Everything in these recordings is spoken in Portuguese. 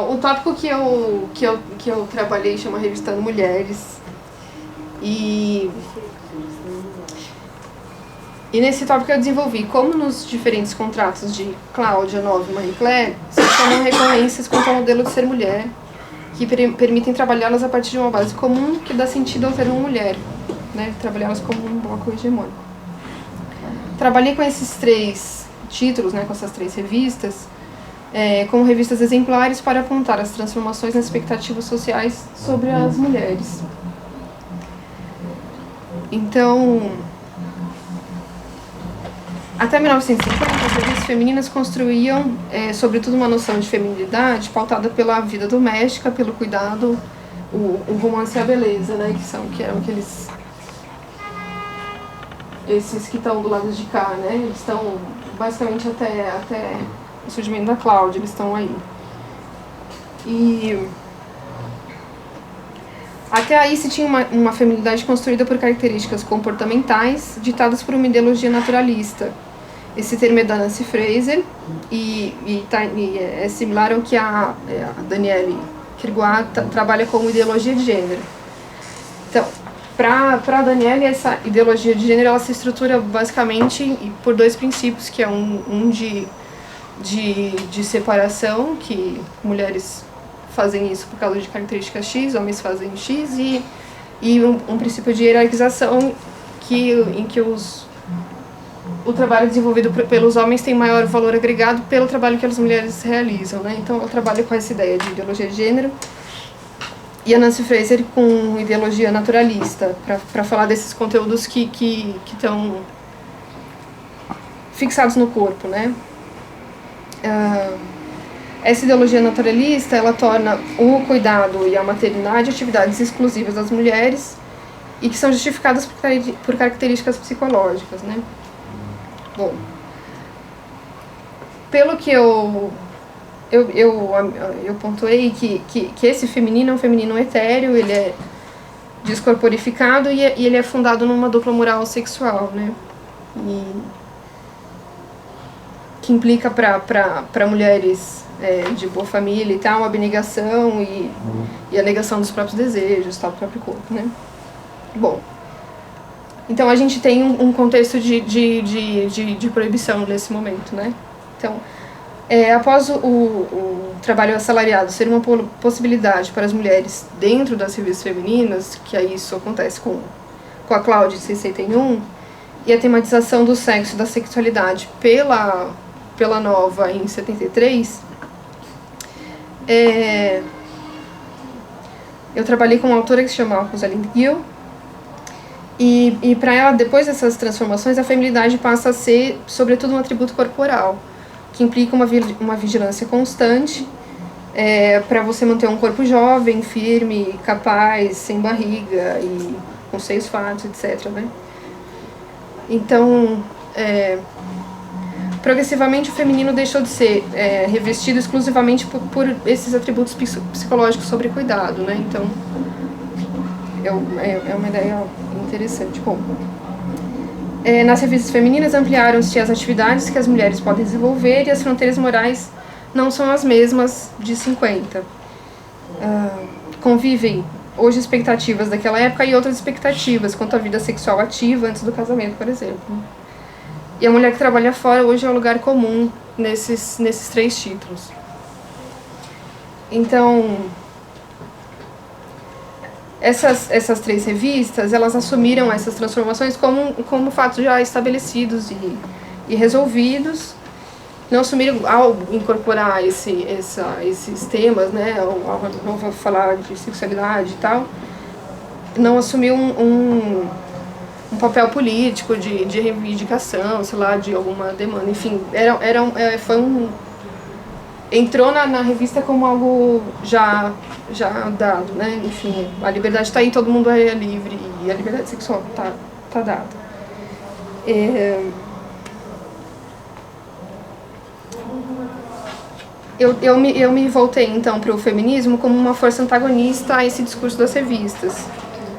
O tópico que eu trabalhei chama Revistando Mulheres. E nesse tópico eu desenvolvi como nos diferentes contratos de Cláudia, Nova e Marie Claire se chamam recorrências quanto ao modelo de ser mulher, que permitem trabalhá-las a partir de uma base comum que dá sentido ao termo mulher, né? Trabalhá-las como um bloco hegemônico. Trabalhei com esses 3 títulos, né, com essas 3 revistas, como revistas exemplares para apontar as transformações nas expectativas sociais sobre as mulheres. Então, até 1950, as revistas femininas construíam, sobretudo, uma noção de feminilidade pautada pela vida doméstica, pelo cuidado, o romance e a beleza, né, que eram esses que estão do lado de cá, né, eles estão basicamente até o surgimento da Cláudia, eles estão aí. E até aí se tinha uma feminilidade construída por características comportamentais ditadas por uma ideologia naturalista. Esse termo é da Nancy Fraser e é similar ao que a Danielle Kirguá trabalha como ideologia de gênero. Então, para a Danielle, essa ideologia de gênero ela se estrutura basicamente por 2 princípios, que é um de separação, que mulheres fazem isso por causa de características X, homens fazem X, e um princípio de hierarquização em que o trabalho desenvolvido pelos homens tem maior valor agregado pelo trabalho que as mulheres realizam, né? Então eu trabalho com essa ideia de ideologia de gênero e a Nancy Fraser com ideologia naturalista, para falar desses conteúdos que estão fixados no corpo, né? Essa ideologia naturalista, ela torna o cuidado e a maternidade atividades exclusivas das mulheres e que são justificadas por características psicológicas, né? Bom, pelo que eu pontuei que esse feminino é um feminino etéreo, ele é descorporificado e ele é fundado numa dupla moral sexual, né? E que implica para mulheres de boa família e tal, a abnegação e a negação dos próprios desejos, tal, do próprio corpo, né? Bom, então a gente tem um contexto de proibição nesse momento, né? Então, após o trabalho assalariado ser uma possibilidade para as mulheres dentro das revistas femininas, que aí isso acontece com a Cláudia de 61, e a tematização do sexo e da sexualidade pela Nova em 73, eu trabalhei com uma autora que se chama Rosalind Gill, e para ela, depois dessas transformações, a feminilidade passa a ser, sobretudo, um atributo corporal, que implica uma vigilância constante para você manter um corpo jovem, firme, capaz, sem barriga e com seios fartos, etc., né? Então, progressivamente o feminino deixou de ser revestido exclusivamente por esses atributos psicológicos sobre cuidado, né? Então, é uma ideia interessante. Bom, nas revistas femininas ampliaram-se as atividades que as mulheres podem desenvolver e as fronteiras morais não são as mesmas de 50. Convivem hoje expectativas daquela época e outras expectativas quanto à vida sexual ativa antes do casamento, por exemplo. E a mulher que trabalha fora hoje é um lugar comum nesses 3 títulos. Então, essas 3 revistas, elas assumiram essas transformações como fatos já estabelecidos e resolvidos. Não assumiram, ao incorporar esses temas, né, ao falar de sexualidade e tal, não assumiu um papel político de reivindicação, sei lá, de alguma demanda, enfim, entrou na revista como algo já dado, né, enfim, a liberdade está aí, todo mundo é livre e a liberdade sexual tá dada. Eu me voltei então para o feminismo como uma força antagonista a esse discurso das revistas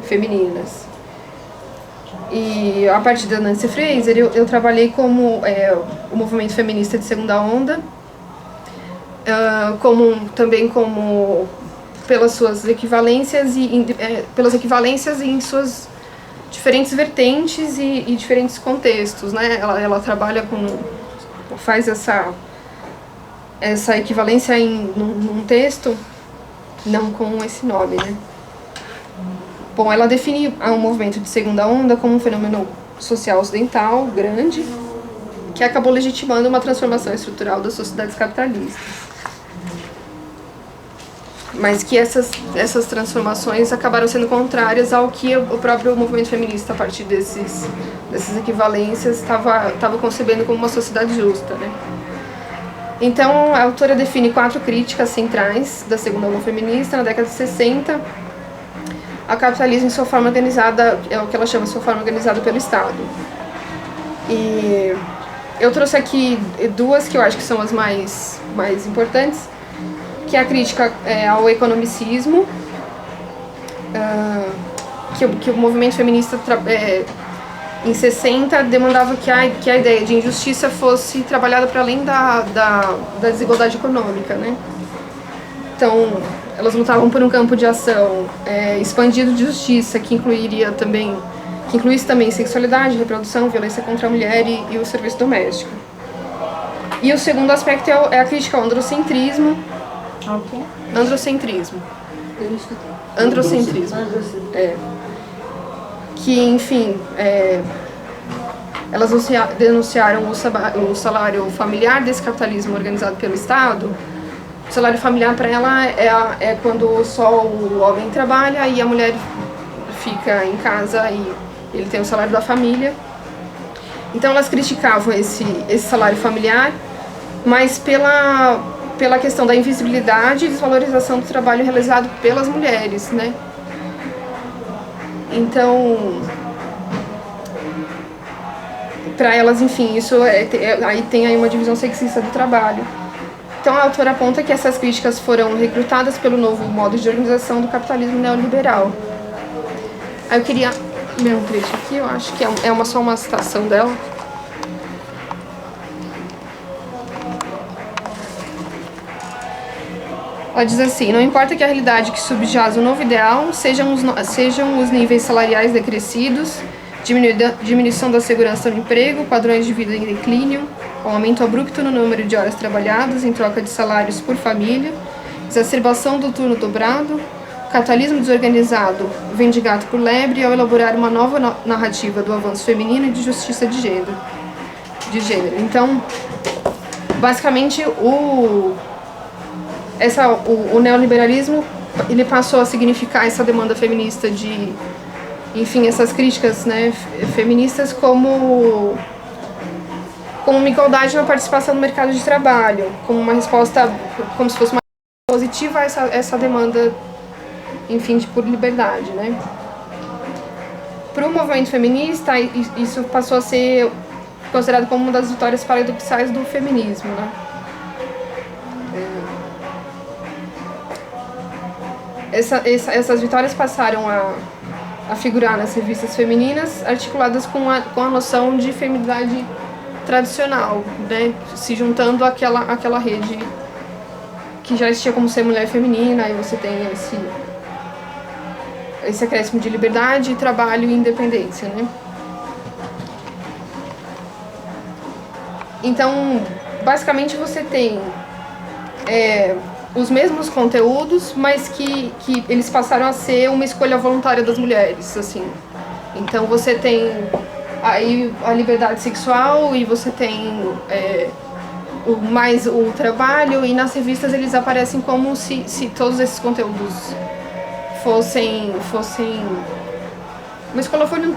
femininas. E a partir da Nancy Fraser, eu trabalhei como o movimento feminista de segunda onda, também como pelas suas equivalências pelas equivalências em suas diferentes vertentes e diferentes contextos, né? Ela trabalha faz essa equivalência num texto, não com esse nome, né? Bom, ela define o movimento de segunda onda como um fenômeno social ocidental grande que acabou legitimando uma transformação estrutural das sociedades capitalistas. Mas que essas transformações acabaram sendo contrárias ao que o próprio movimento feminista, a partir dessas equivalências, estava concebendo como uma sociedade justa, né? Então, a autora define 4 críticas centrais da segunda onda feminista na década de 60. A capitalismo em sua forma organizada, é o que ela chama de sua forma organizada pelo Estado. E eu trouxe aqui 2 que eu acho que são as mais importantes, que é a crítica ao economicismo, que o movimento feminista em 60 demandava que a ideia de injustiça fosse trabalhada para além da desigualdade econômica, né? Então, elas lutavam por um campo de ação expandido de justiça, que incluísse também sexualidade, reprodução, violência contra a mulher e o serviço doméstico. E o segundo aspecto é a crítica ao androcentrismo. Androcentrismo. Que, enfim, elas denunciaram o salário familiar desse capitalismo organizado pelo Estado. O salário familiar para ela é quando só o homem trabalha e a mulher fica em casa e ele tem o salário da família. Então elas criticavam esse salário familiar, mas pela questão da invisibilidade e desvalorização do trabalho realizado pelas mulheres, né? Então, para elas, enfim, isso aí tem aí uma divisão sexista do trabalho. Então, a autora aponta que essas críticas foram recrutadas pelo novo modo de organização do capitalismo neoliberal. Aí eu queria ler um trecho aqui, eu acho que é só uma citação dela. Ela diz assim: não importa que a realidade que subjaz o novo ideal sejam os níveis salariais decrescidos, diminuição da segurança no emprego, padrões de vida em declínio, aumento abrupto no número de horas trabalhadas em troca de salários por família, exacerbação do turno dobrado, capitalismo desorganizado vem de gato por lebre ao elaborar uma nova narrativa do avanço feminino e de justiça de gênero. Então, basicamente, o neoliberalismo ele passou a significar essa demanda feminista enfim, essas críticas, né, feministas como uma igualdade na participação no mercado de trabalho, como uma resposta, como se fosse uma positiva a essa demanda, enfim, por liberdade, né. Para o movimento feminista, isso passou a ser considerado como uma das vitórias paradoxais do feminismo, né. Essas vitórias passaram a figurar nas revistas femininas, articuladas com a noção de feminidade tradicional, né? Se juntando àquela rede que já existia como ser mulher feminina, aí você tem esse acréscimo de liberdade, trabalho e independência, né? Então, basicamente você tem os mesmos conteúdos, mas que eles passaram a ser uma escolha voluntária das mulheres, assim. Então você tem aí a liberdade sexual e você tem o trabalho, e nas revistas eles aparecem como se todos esses conteúdos fossem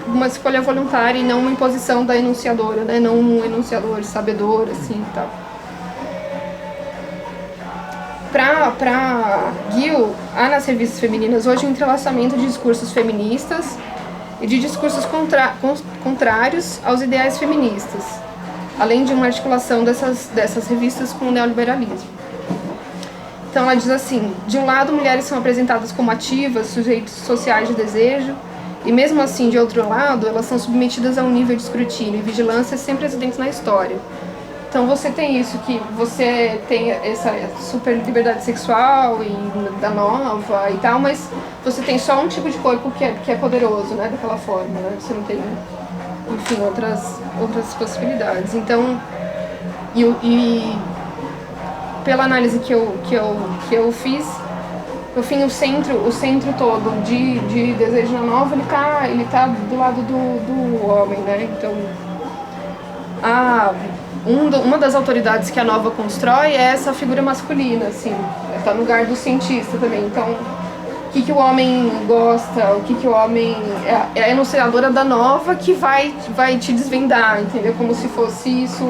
uma escolha voluntária e não uma imposição da enunciadora, né? Não um enunciador sabedor, assim, e tal. Para Guil, há nas revistas femininas hoje um entrelaçamento de discursos feministas e de discursos contrários aos ideais feministas, além de uma articulação dessas revistas com o neoliberalismo. Então ela diz assim: de um lado, mulheres são apresentadas como ativas, sujeitos sociais de desejo, e mesmo assim, de outro lado, elas são submetidas a um nível de escrutínio e vigilância sempre presentes na história. Então você tem isso, que você tem essa super liberdade sexual e da nova e tal, mas você tem só um tipo de corpo que é poderoso, né, daquela forma, né? Você não tem, enfim, outras possibilidades. Então, e pela análise que eu fiz, no fim o centro todo de desejo na nova, ele tá do lado do homem, né? Então, uma das autoridades que a nova constrói é essa figura masculina, assim, tá no lugar do cientista também. Então, o que o homem gosta, o que o homem... É a enunciadora da nova que vai te desvendar, entendeu? Como se fosse isso...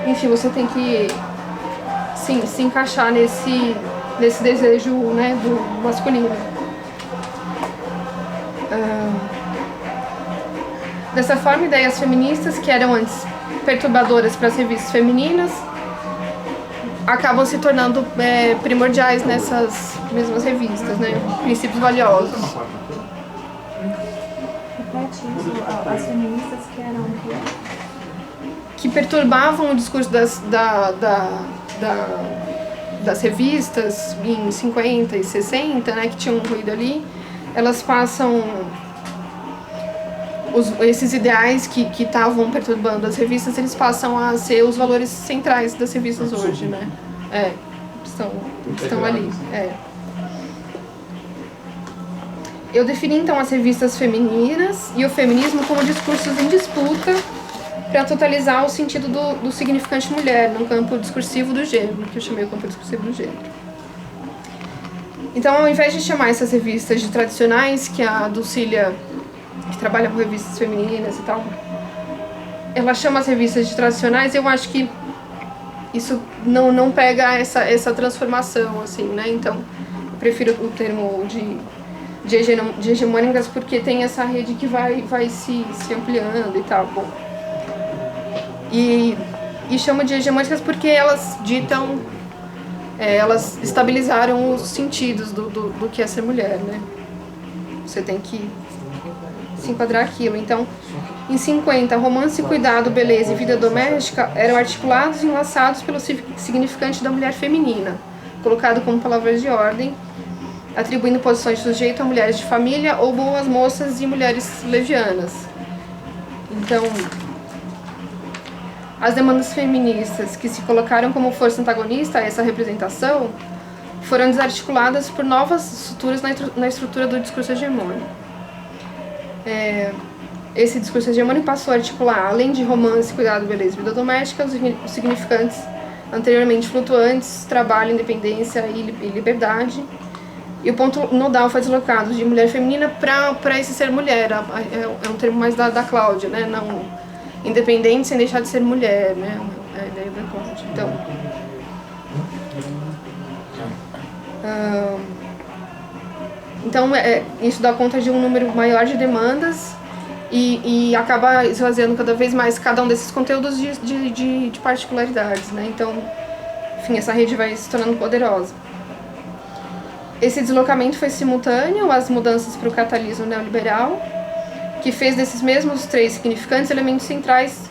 Enfim, você tem que, sim, se encaixar nesse desejo, né, do masculino. Dessa forma, ideias feministas que eram antes perturbadoras para as revistas femininas acabam se tornando primordiais nessas mesmas revistas, né? Princípios valiosos. Repete isso, as feministas que eram o quê? Que perturbavam o discurso das revistas em 50 e 60, né, que tinham um ruído ali, elas passam esses ideais que estavam perturbando as revistas, eles passam a ser os valores centrais das revistas hoje, né? Estão ali. Eu defini então as revistas femininas e o feminismo como discursos em disputa para totalizar o sentido do significante mulher no campo discursivo do gênero, que eu chamei o campo discursivo do gênero. Então, ao invés de chamar essas revistas de tradicionais, que a Dulcília, que trabalha com revistas femininas e tal, ela chama as revistas de tradicionais, eu acho que isso não pega essa transformação, assim, né? Então, eu prefiro o termo de hegemônicas, porque tem essa rede que vai se ampliando e tal. Bom, e chamo de hegemônicas porque elas ditam, elas estabilizaram os sentidos do que é ser mulher, né? Você tem que se enquadrar aquilo. Então, em 50, romance, cuidado, beleza e vida doméstica eram articulados e enlaçados pelo significante da mulher feminina, colocado como palavras de ordem, atribuindo posições de sujeito a mulheres de família ou boas moças e mulheres levianas. Então, as demandas feministas que se colocaram como força antagonista a essa representação foram desarticuladas por novas estruturas na estrutura do discurso hegemônico. Esse discurso hegemônico passou a articular, além de romance, cuidado, beleza e vida doméstica, os significantes anteriormente flutuantes, trabalho, independência e liberdade. E o ponto nodal foi deslocado de mulher feminina para esse ser mulher. É um termo mais da Cláudia, né? Não, independente sem deixar de ser mulher, né? É a ideia da Cláudia. Então, isso dá conta de um número maior de demandas e acaba esvaziando cada vez mais cada um desses conteúdos de particularidades, né? Então, enfim, essa rede vai se tornando poderosa. Esse deslocamento foi simultâneo às mudanças para o capitalismo neoliberal, que fez desses mesmos três significantes elementos centrais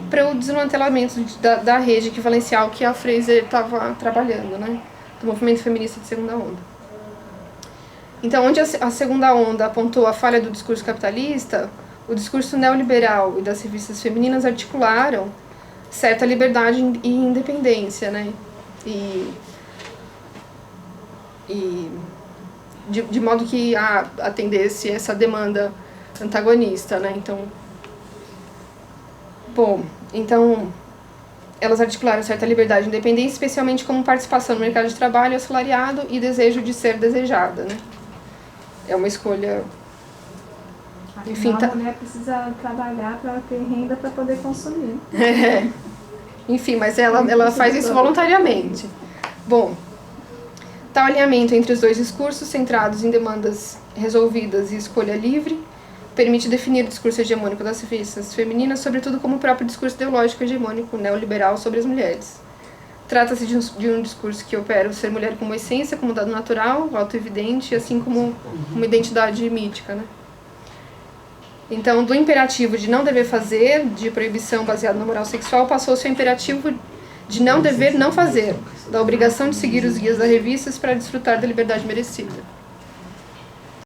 para o desmantelamento da rede equivalencial que a Fraser estava trabalhando, né? Do movimento feminista de segunda onda. Então, onde a segunda onda apontou a falha do discurso capitalista, o discurso neoliberal e das revistas femininas articularam certa liberdade e independência, né? De modo que atendesse essa demanda antagonista, né? Então, elas articularam certa liberdade e independência, especialmente como participação no mercado de trabalho, assalariado e desejo de ser desejada, né? É uma escolha... Enfim, a mulher precisa trabalhar para ter renda para poder consumir. Enfim, mas ela faz isso voluntariamente. Bom, tal alinhamento entre os dois discursos, centrados em demandas resolvidas e escolha livre, permite definir o discurso hegemônico das revistas femininas, sobretudo como o próprio discurso ideológico hegemônico neoliberal sobre as mulheres. Trata-se de um discurso que opera o ser mulher como essência, como dado natural, autoevidente, assim como uma identidade mítica, né? Então, do imperativo de não dever fazer, de proibição baseada na moral sexual, passou-se ao imperativo de não dever não fazer, da obrigação de seguir os guias da revista para desfrutar da liberdade merecida.